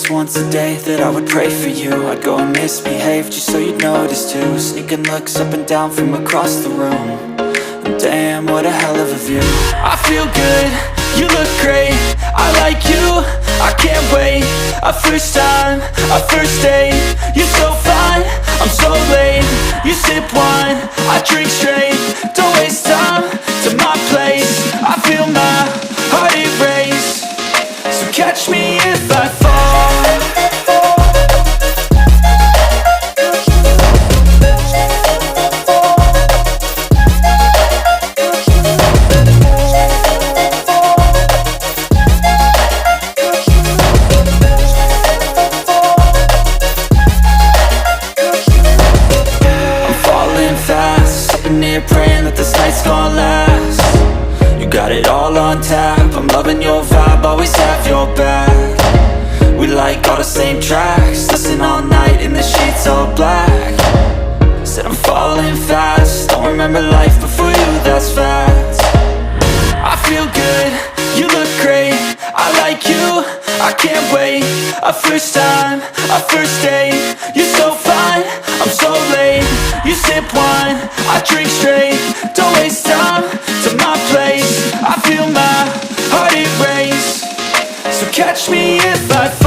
was once a day that I would pray for you. I'd go and misbehave just so you'd notice too. Sneaking looks up and down from across the room. And damn, what a hell of a view. I feel good, you look great, I like you, I can't wait. A first time, a first date, you're so fine, I'm so late. You sip wine, I drink straight, don't waste time to my place. I feel my heart erase, so catch me if I fall. Praying that this night's gonna last. You got it all on tap, I'm loving your vibe, always have your back. We like all the same tracks, listen all night in the sheets all black. Said I'm falling fast, don't remember life before you, that's fact. I feel good, you look great, I like you, I can't wait. A first time, a first date, you're so fine, I'm so late. You sip wine, I drink straight, don't waste time to my place. I feel my heart erase, so catch me if I fall.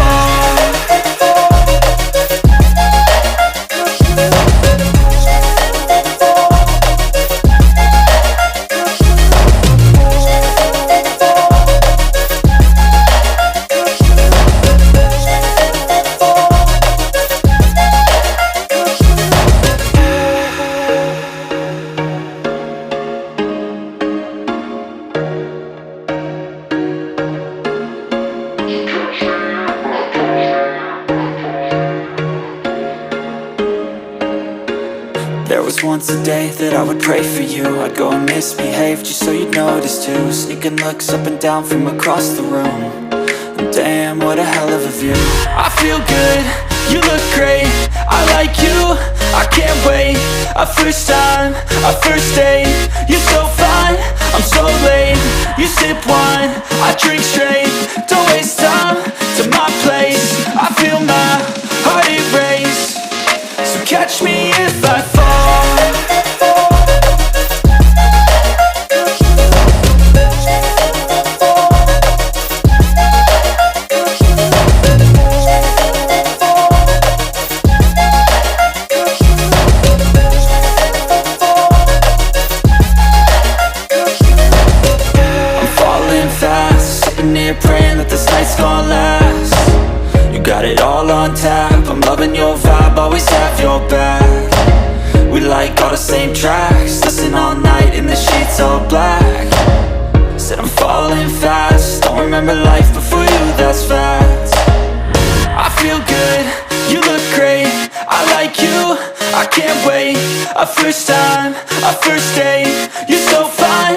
There was once a day that I would pray for you. I'd go and misbehave just so you'd notice too. Sneaking looks up and down from across the room. And damn, what a hell of a view. I feel good, you look great, I like you, I can't wait. A first time, a first date, you're so fine, I'm so late. You sip wine, I drink straight, don't waste time to my place. I feel my heart erase, so catch me if I fall. Praying that this night's gonna last. You got it all on tap, I'm loving your vibe, always have your back. We like all the same tracks, listen all night in the sheets all black. Said I'm falling fast, don't remember life before you, that's fact. I feel good, you look great, I like you, I can't wait. A first time, a first date, you're so fine,